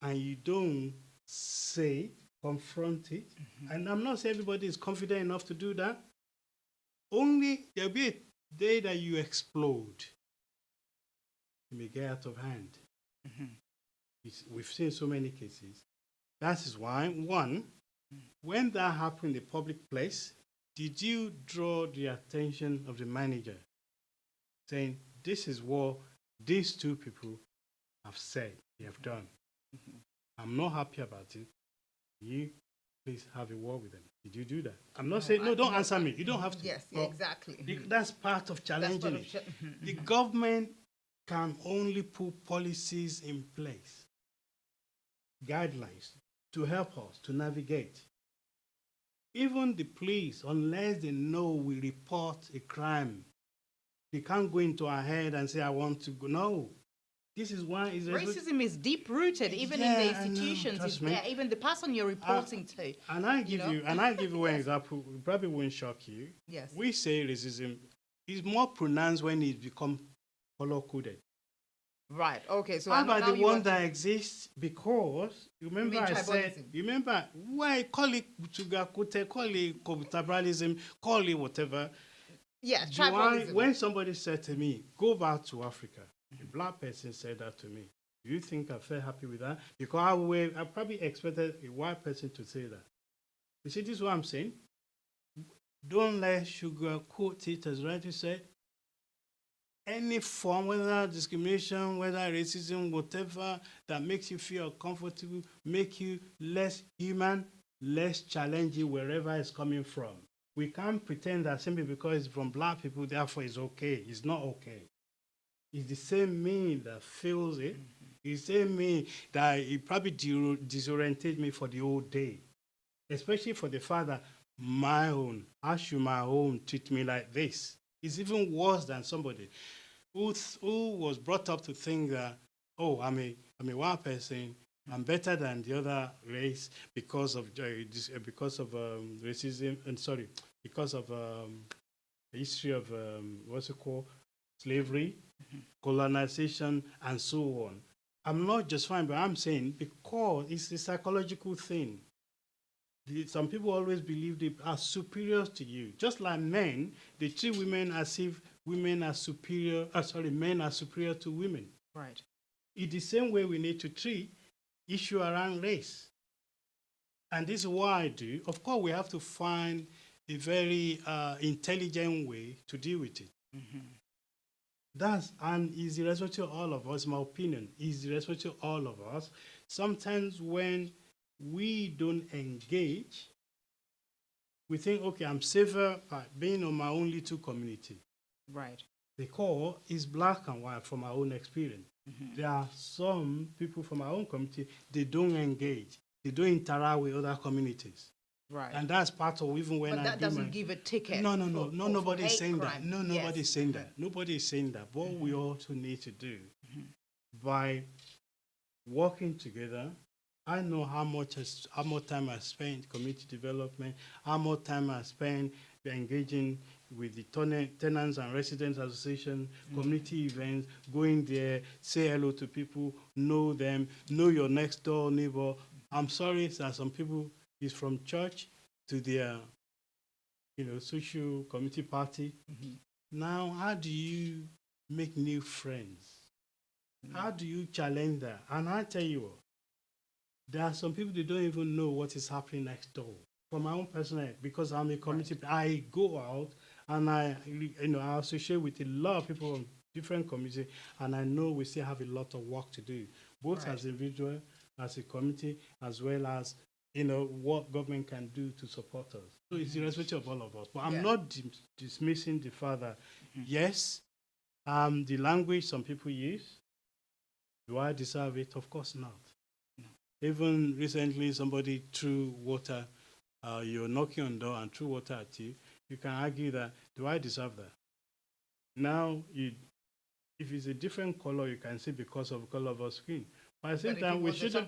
S3: and you don't say, confront it. And I'm not saying everybody is confident enough to do that. Only there'll be a day that you explode. You may get out of hand. We've seen so many cases. That is why, one, when that happened in a public place, did you draw the attention of the manager saying, this is what these two people have said, they have done. I'm not happy about it. You please have a word with them. Did you do that? I'm not saying, no, don't answer me. You don't have to.
S2: Yes,
S3: But
S2: exactly.
S3: that's part of challenging it. The government can only put policies in place, guidelines to help us to navigate. Even the police, unless they know we report a crime, they can't go into our head and say, I want to go. No. This is why
S2: Racism is deep rooted, even in
S3: Yeah,
S2: the
S3: I know.
S2: institutions.
S3: Trust
S2: It's
S3: me.
S2: there, even the person you're reporting to.
S3: And I give
S2: know?
S3: you one example. It probably won't shock you.
S2: Yes.
S3: We say racism is more pronounced when it becomes color coded.
S2: Right. Okay. So
S3: How
S2: now
S3: about the
S2: you
S3: one
S2: want
S3: that exists because remember
S2: mean
S3: I said
S2: tribalism?
S3: remember why call it sugarcoated, call it tribalism, call it whatever.
S2: yeah,
S3: Do I-
S2: tribalism.
S3: when somebody said to me, go back to Africa, a black person said that to me. Do you think I felt happy with that? Because I probably expected a white person to say that. You see, this is what I'm saying. Don't let sugarcoat it, as rightly said. Any form, whether discrimination, whether racism, whatever, that makes you feel uncomfortable, make you less human, less challenging wherever it's coming from. We can't pretend that simply because it's from black people, therefore it's okay. It's not okay. It's the same me that feels it. It's the same me that it probably disoriented me for the whole day. Especially for the fact that how should my own treat me like this? It's even worse than somebody who was brought up to think that, oh, I'm a white person, I'm better than the other race because of racism, and because of the history of slavery, colonization, and so on. I'm not just fine, but I'm saying because it's a psychological thing. Some people always believe they are superior to you. Just like men, they treat women as if women are superior, men are superior to women.
S2: Right.
S3: In the same way we need to treat issue around race. And this is what I do. Of course, we have to find a very intelligent way to deal with it. And it's the responsibility of all of us, my opinion, is the responsibility of all of us. Sometimes when we don't engage, we think, okay, I'm safer by being on my own little community.
S2: Right.
S3: Because it's black and white from our own experience. There are some people from our own community, they don't engage. They don't interact with other communities.
S2: Right.
S3: And that's part of even when
S2: But that doesn't give a ticket.
S3: nobody's saying that.
S2: crime.
S3: No,
S2: Yes.
S3: nobody's saying that. Nobody's saying that. What we also need to do by working together, I know how much time I spend community development, how much time I spend engaging with the tenants and residents association, community events, going there, say hello to people, know them, know your next door neighbor. I'm sorry that some people is from church to their, social community party. Now, how do you make new friends? How do you challenge that? And I tell you what, there are some people, they don't even know what is happening next door. For my own personal, because I'm a community, I go out and I associate with a lot of people from different communities, and I know we still have a lot of work to do, both as individual, as a community, as well as what government can do to support us. So it's irrespective of all of us. But I'm not dismissing the fact that yes, the language some people use. Do I deserve it? Of course not. No. Even recently, somebody threw water. You're knocking on the door and threw water at you. You can argue that, do I deserve that? Now, if it's a different color, you can say because of the color of our skin. But at the same time, we shouldn't.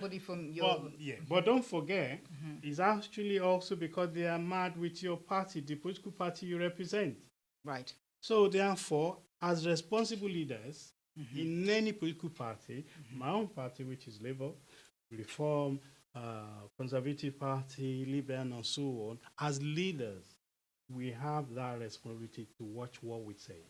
S3: But don't forget, it's actually also because they are mad with your party, the political party you represent.
S2: Right.
S3: So therefore, as responsible leaders in any political party, my own party, which is Labour, Reform, Conservative Party, Liberal, and so on, as leaders, we have that responsibility to watch what we say.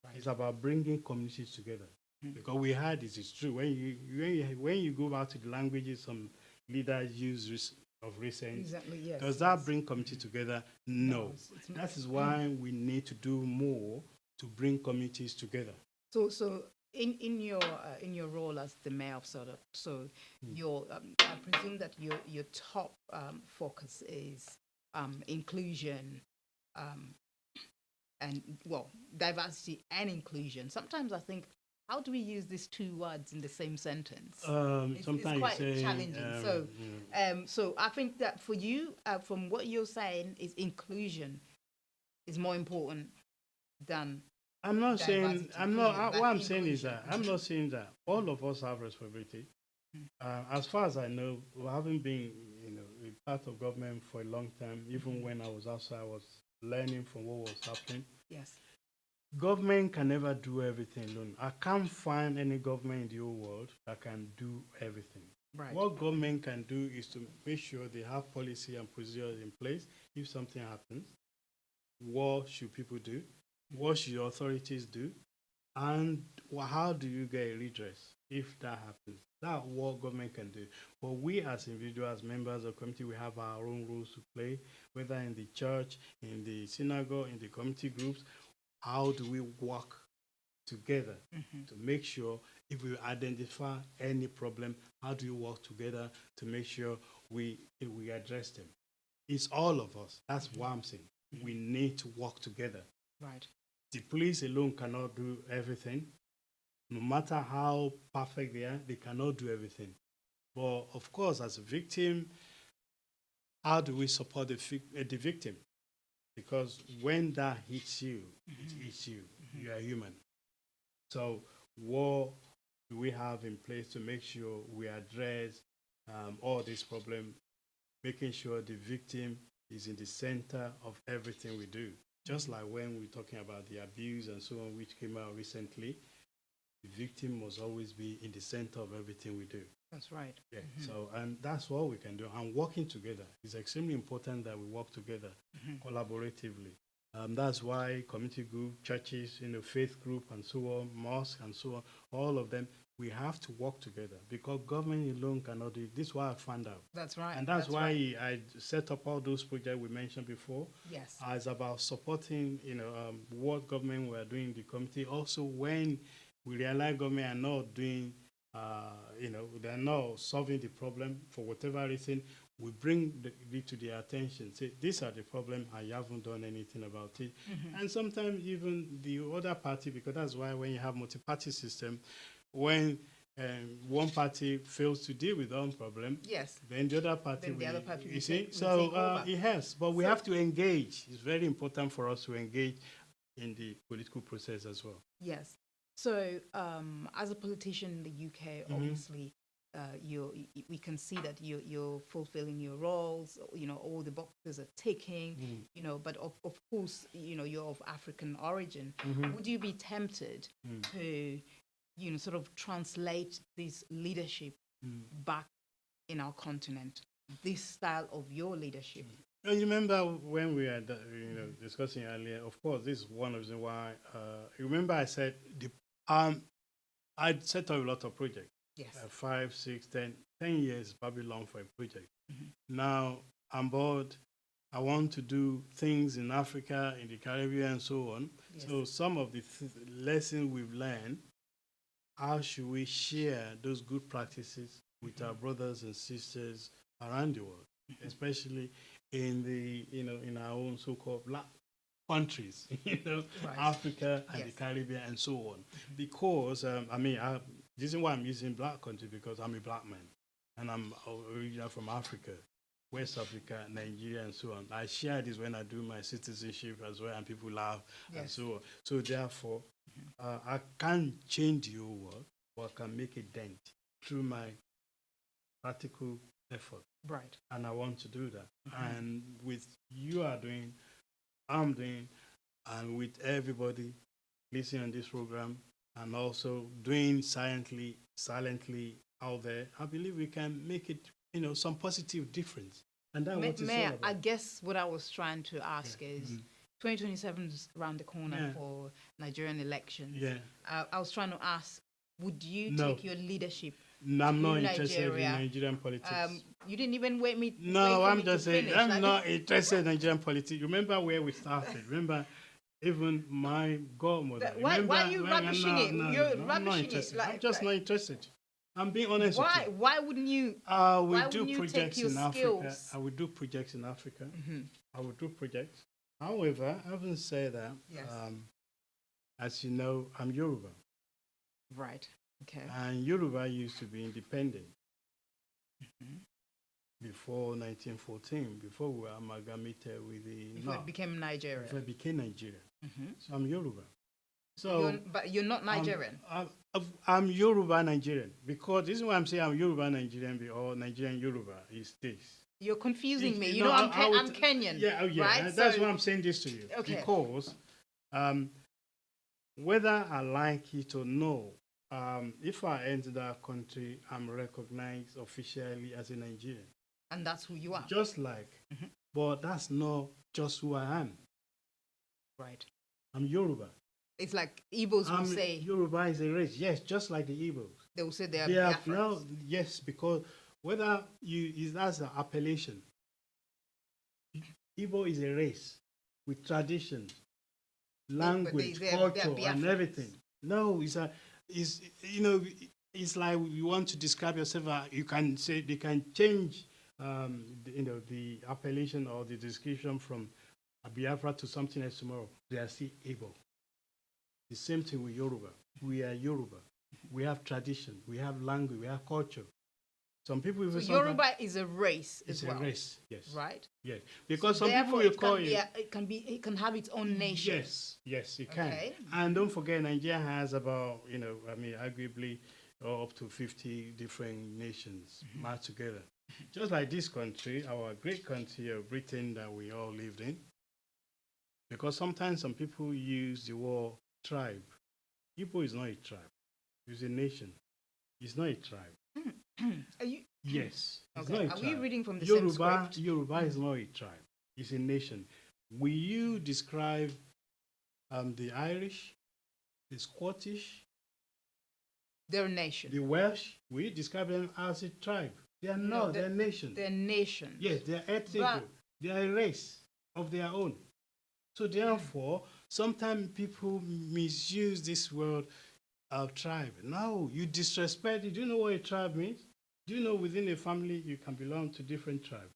S3: Right. It's about bringing communities together. Because we heard this is true. When you go back to the languages some leaders use of recent,
S2: exactly, yes,
S3: does that bring community together? No. That is why we need to do more to bring communities together.
S2: So in your role as the mayor of Southwark, your I presume that your top focus is inclusion, and diversity and inclusion. Sometimes I think, how do we use these two words in the same sentence? It's quite challenging. So I think that for you, from what you're saying, is inclusion is more important than.
S3: I'm not saying. I'm not. What I'm saying is that I'm not saying that all of us have responsibility. As far as I know, having been a part of government for a long time, even when I was outside, I was learning from what was happening.
S2: Yes.
S3: Government can never do everything alone. I can't find any government in the whole world that can do everything.
S2: Right.
S3: What government can do is to make sure they have policy and procedures in place. If something happens, what should people do? What should authorities do? And how do you get a redress if that happens? That's what government can do. But we as individuals, members of the community, we have our own roles to play, whether in the church, in the synagogue, in the community groups. How do we work together to make sure if we identify any problem, how do we work together to make sure we address them? It's all of us. That's what I'm saying. We need to work together.
S2: Right.
S3: The police alone cannot do everything. No matter how perfect they are, they cannot do everything. But of course, as a victim, how do we support the victim? Because when that hits you, it hits you. You are human. So what do we have in place to make sure we address all these problems, making sure the victim is in the center of everything we do? Just like when we're talking about the abuse and so on, which came out recently, the victim must always be in the center of everything we do.
S2: That's right.
S3: Yeah. So, and that's what we can do. And working together is extremely important that we work together collaboratively. That's why community group, churches, faith group, and so on, mosques, and so on, all of them, we have to work together because government alone cannot do it. This is what I found out.
S2: That's right.
S3: And that's why I set up all those projects we mentioned before.
S2: Yes.
S3: It's about supporting, what government we are doing in the community. Also, when we realize government are not doing, they're not solving the problem for whatever reason, we bring it to their attention. Say, these are the problems, and you haven't done anything about it. And sometimes even the other party, because that's why when you have multi-party system, when one party fails to deal with one problem,
S2: yes,
S3: then the other party
S2: then the other party
S3: you see? So it has, but we have to engage. It's very important for us to engage in the political process as well.
S2: Yes. So as a politician in the UK, obviously, we can see that you're fulfilling your roles. All the boxes are ticking. But of course, you're of African origin. Would you be tempted to, sort of translate this leadership back in our continent? This style of your leadership.
S3: And you remember when we were discussing earlier? Of course, this is one of the reasons why. Remember, I said I'd set up a lot of projects.
S2: Yes.
S3: 5, 6, 10 years, probably long for a project. Now I'm bored. I want to do things in Africa, in the Caribbean, and so on. Yes. So some of the lessons we've learned, how should we share those good practices with our brothers and sisters around the world, especially in the in our own so-called black countries, right. Africa and the Caribbean and so on. Because the reason why I'm using black country because I'm a black man and I'm originally from Africa, West Africa, Nigeria, and so on. I share this when I do my citizenship as well, and people laugh and so on. So therefore, I can't change the whole world, but I can make a dent through my practical effort.
S2: Right. And
S3: I want to do that. And with you are doing, I'm doing, and with everybody listening on this program, and also doing silently out there, I believe we can make it, some positive difference. And that's what it's all about.
S2: I guess what I was trying to ask is, 2027 is around the corner for Nigerian elections.
S3: Yeah.
S2: I was trying to ask, would you take your leadership?
S3: No, I'm not interested in Nigerian politics.
S2: You didn't even wait me.
S3: No, I'm just saying, I'm not interested in Nigerian politics. Remember where we started. Remember, even my godmother.
S2: Why are you rubbishing it? You're rubbishing it.
S3: I'm just not interested. I'm being honest with you.
S2: Why wouldn't you?
S3: We do projects in Africa. I will do projects in Africa. I will do projects. However, having said that, as you know, I'm Yoruba.
S2: Right. Okay.
S3: And Yoruba used to be independent before 1914, before we were amalgamated with the
S2: Before it became Nigeria.
S3: Before it became Nigeria. So I'm Yoruba. So,
S2: but you're not Nigerian.
S3: I'm Yoruba Nigerian, because this is why I'm saying I'm Yoruba Nigerian or Nigerian Yoruba is this.
S2: You're confusing me. I'm Kenyan.
S3: Yeah, right? That's why I'm saying this to you. Okay. Because whether I like it or no, if I enter that country, I'm recognized officially as a Nigerian.
S2: And that's who you are.
S3: Just like, but that's not just who I am.
S2: Right.
S3: I'm Yoruba.
S2: It's like Igbos will say.
S3: Yoruba is a race. Yes, just like the Igbos.
S2: They will say they are Biafrans.
S3: No, yes, because whether that's an appellation. Igbo is a race with traditions, language, culture, and everything. No, it's like you want to describe yourself. You can say they can change, the appellation or the description from a Biafra to something else tomorrow. They are still Igbo. The same thing with Yoruba. We are Yoruba. We have tradition. We have language. We have culture. Some people.
S2: So Yoruba is a race as well.
S3: It's a race. Yes.
S2: Right.
S3: Yes. Because some people will call it.
S2: It can have its own nation.
S3: Yes, it can. Okay. And don't forget, Nigeria has about arguably up to 50 different nations matched together. Just like this country, our great country of Britain that we all lived in. Because sometimes some people use the word tribe. Igbo is not a tribe. It's a nation. It's not a tribe.
S2: Are you?
S3: Yes.
S2: It's not a tribe. Are we reading from the same script?
S3: Yoruba is not a tribe. It's a nation. Will you describe the Irish, the Scottish?
S2: They're a nation.
S3: The Welsh, will you describe them as a tribe? They are not. They're a nation.
S2: They're nations.
S3: Yes, they're ethnic. They are a race of their own. So therefore, sometimes people misuse this word of tribe. No, you disrespect it. Do you know what a tribe means? Do you know within a family you can belong to different tribes?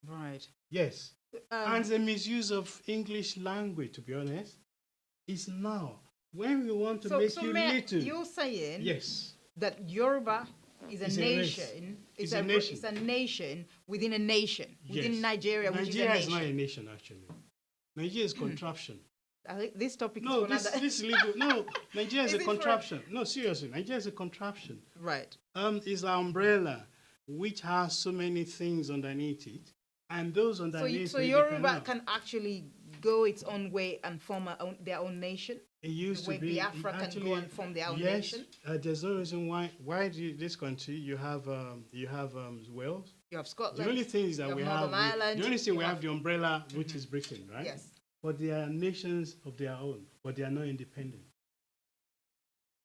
S2: Right.
S3: Yes. And the misuse of English language, to be honest, is now. When we want to make you little.
S2: You're saying
S3: yes
S2: that Yoruba is a nation. It's a nation. It's a nation within a nation. Within Nigeria, which is a nation.
S3: Nigeria is not a nation, actually. Nigeria is contraption.
S2: I think this topic
S3: No,
S2: is for another.
S3: this legal. No, Nigeria is
S2: Is
S3: a
S2: it for a-
S3: contraption. No, seriously, Nigeria is a contraption.
S2: Right.
S3: Is an umbrella which has so many things underneath it, and those underneath.
S2: So
S3: it, they
S2: Yoruba
S3: cannot.
S2: can actually go its own way and form their own nation.
S3: It used
S2: The way
S3: to be.
S2: Biafra can
S3: actually,
S2: go and form their own
S3: yes,
S2: nation.
S3: there's no reason why this country you have Wales.
S2: You have Scotland.
S3: The only thing is that
S2: you
S3: we
S2: have
S3: have
S2: Northern Ireland,
S3: the only thing
S2: you
S3: we
S2: have-
S3: have the umbrella which is Britain, right?
S2: Yes,
S3: But they are nations of their own, but they are not independent.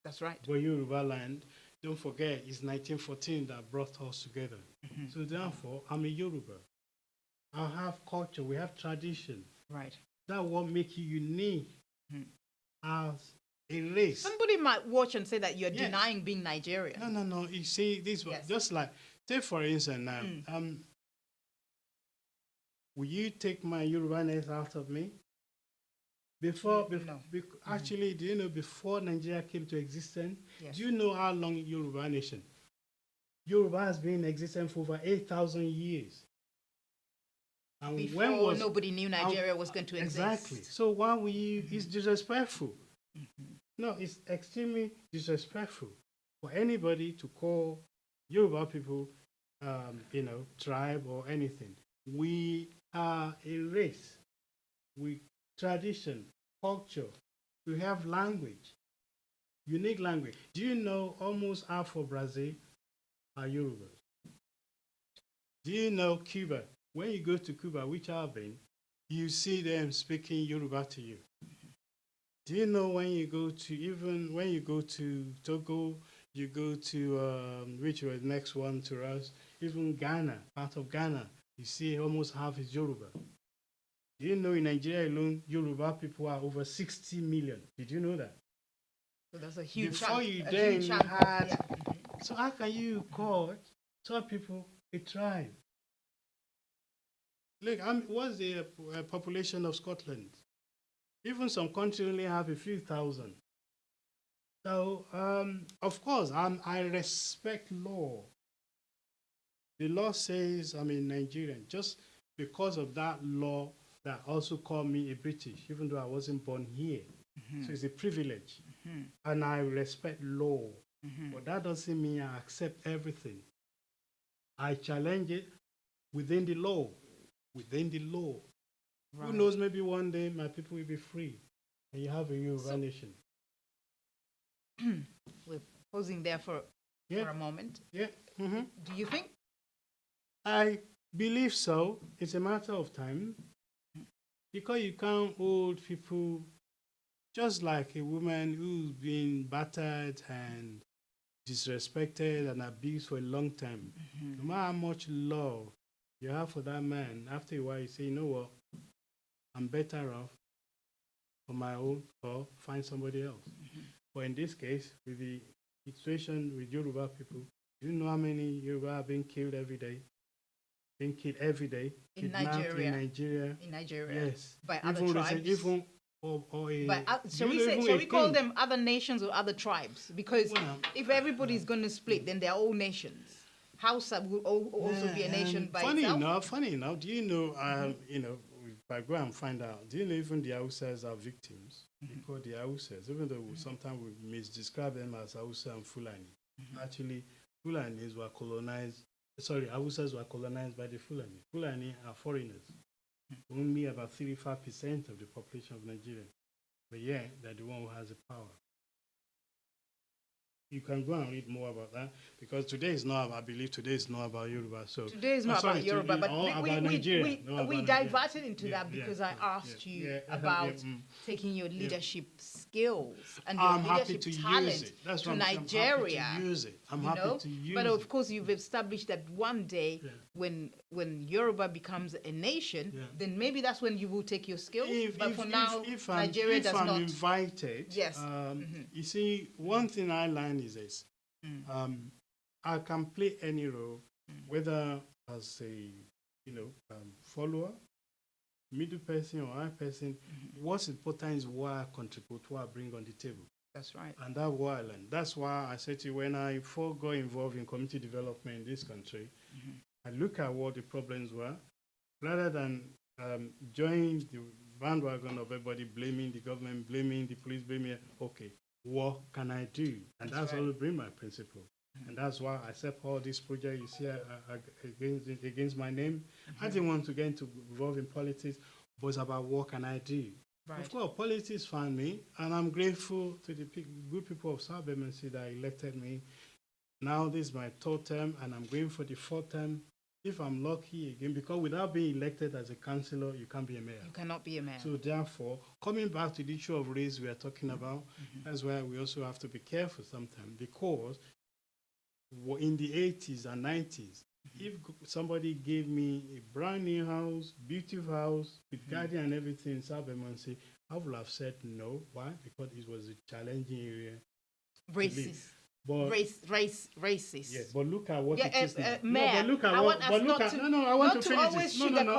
S2: that's right.
S3: But Yoruba land, don't forget, it's 1914 that brought us together. So therefore, I'm a Yoruba. I have culture, we have tradition.
S2: Right.
S3: That what make you unique as a race.
S2: Somebody might watch and say that you're
S3: Yeah.
S2: denying being Nigerian.
S3: No. You see, this was
S2: Yes.
S3: just like, take for instance now, will you take my Yoruba-ness out of me?
S2: No.
S3: Actually, do you know before Nigeria came to existence,
S2: Yes.
S3: do you know how long Yoruba nation? Yoruba has been in existence for over 8,000 years. And
S2: Before nobody knew Nigeria was going to exist.
S3: Exactly. So why will you? It's disrespectful. No, it's extremely disrespectful for anybody to call Yoruba people, tribe or anything. We are a race with tradition, culture. We have language, unique language. Do you know almost half of Brazil are Yorubas? Do you know Cuba? When you go to Cuba, which I've been, you see them speaking Yoruba to you. Do you know when you go to Togo, you go to which was the next one to us, even Ghana, part of Ghana, you see almost half is Yoruba. Do you know in Nigeria alone, Yoruba people are over 60 million? Did you know that?
S2: So that's a huge
S3: Before
S2: chunk.
S3: you
S2: a
S3: then
S2: huge chunk.
S3: had,
S2: Yeah.
S3: so how can you call some people a tribe? Look, what's the population of Scotland? Even some countries only have a few thousand. So, of course, I respect law. The law says I'm a Nigerian. Just because of that law, that also called me a British, even though I wasn't born here. So it's a privilege. And I respect law. But that doesn't mean I accept everything. I challenge it within the law. Within the law.
S2: Right.
S3: Who knows, maybe one day my people will be free. And you have a Yoruba nation.
S2: We're pausing there for a moment.
S3: Yeah.
S2: Do you think?
S3: I believe so. It's a matter of time. Because you can't hold people just like a woman who's been battered and disrespected and abused for a long time. No matter how much love you have for that man, after a while you say, you know what, I'm better off on my own or find somebody else. But in this case, with the situation with Yoruba people, do you know how many Yoruba are being killed every day? Being killed every day.
S2: In
S3: kidnapped
S2: Nigeria.
S3: In Nigeria.
S2: In Nigeria.
S3: Yes.
S2: By other
S3: Even
S2: tribes.
S3: Even or a,
S2: Shall we call them other nations or other tribes? Because if everybody is going to split, then they're all nations. Hausa will also be a nation by itself.
S3: Funny enough, do you know, if I go and find out, do you know even the Hausas are victims? Because the Hausas, even though sometimes we misdescribe them as Hausa and Fulani, actually, Fulanis were colonized, Hausas were colonized by the Fulani. Fulani are foreigners. Only about 35% of the population of Nigeria. But yeah, they're the one who has the power. You can go and read more about that because today is not, I believe today is not about Yoruba. So
S2: today is not about Yoruba, but we diverted into that
S3: Yeah,
S2: because
S3: yeah,
S2: I asked you
S3: yeah,
S2: about taking your leadership skills and your
S3: I'm happy
S2: leadership
S3: to
S2: talent
S3: use it. That's
S2: to
S3: what
S2: Nigeria.
S3: I'm happy to use it. I'm
S2: you
S3: happy
S2: know?
S3: to use
S2: But
S3: it.
S2: of course, you've established that one day when Yoruba becomes a nation, then maybe that's when you will take your skills. But for now, Nigeria does not.
S3: If I'm invited,
S2: Yes.
S3: You see, one thing I learned is this. I can play any role, whether as a follower, middle person, or high person. What's important is what I contribute, what I bring on the table.
S2: That's right.
S3: And that's what I learned. That's why I said to you, when I first got involved in community development in this country, I look at what the problems were, rather than join bandwagon of everybody blaming the government, blaming the police, blaming, okay, what can I do? And that's
S2: right.
S3: always been my principle. And that's why I set all this project you see against my name. I didn't want to get involved in politics, but it's about what can I do?
S2: Right.
S3: Of course, politics found me, and I'm grateful to the good people of South Bermondsey that elected me. Now this is my third term, and I'm going for the fourth term. If I'm lucky again, because without being elected as a councillor, you can't be a mayor.
S2: You cannot be a mayor.
S3: So therefore, coming back to the issue of race we are talking about, that's why we also have to be careful sometimes, because in the 80s and 90s, if somebody gave me a brand new house, beautiful house, with garden and everything in South Bermondsey, I would have said no. Why? Because it was a challenging area.
S2: Racist.
S3: But
S2: Racist.
S3: yes, but look at what it is now.
S2: Mayor,
S3: No, but look at
S2: I
S3: what.
S2: want
S3: But
S2: us
S3: look
S2: not
S3: at
S2: to-
S3: no. I want
S2: not
S3: to
S2: to
S3: finish
S2: always
S3: this. No.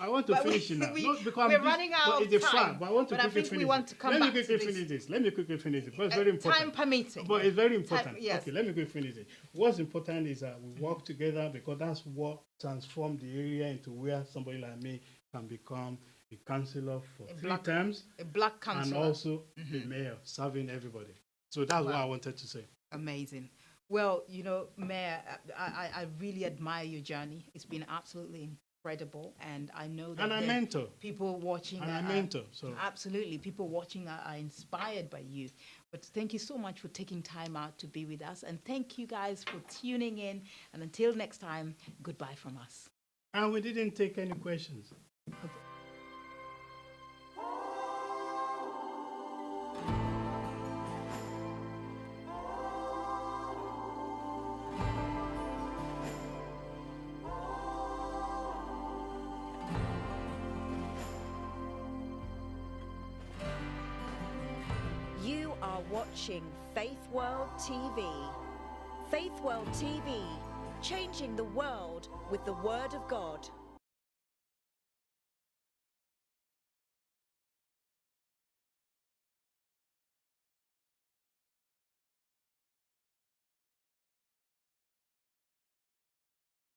S3: I want to
S2: But
S3: finish it now.
S2: we-
S3: No, because
S2: we're running out
S3: but
S2: of
S3: it's a
S2: time.
S3: fact. But I want to
S2: But I
S3: quickly
S2: think we
S3: finish
S2: want
S3: it.
S2: to come
S3: Let me
S2: back to
S3: quickly
S2: this.
S3: finish this. Let me quickly finish it. Because it's very important.
S2: Time permitting.
S3: But it's very important.
S2: Yes.
S3: Okay, let me quickly finish it. What's important is that we work together, because that's what transformed the area into where somebody like me can become a councillor for three terms,
S2: A black
S3: and
S2: councillor.
S3: also a mayor serving everybody. So that's what I wanted to say.
S2: Amazing. Well, you know, Mayor, I really admire your journey. It's been absolutely incredible, and I know that
S3: And I mentor.
S2: people watching
S3: And I mentor. So
S2: absolutely, people watching are inspired by you. But thank you so much for taking time out to be with us, and thank you guys for tuning in. And until next time, goodbye from us.
S3: and we didn't take any questions.
S1: You are watching Faith World TV. Faith World TV, changing the world with the Word of God.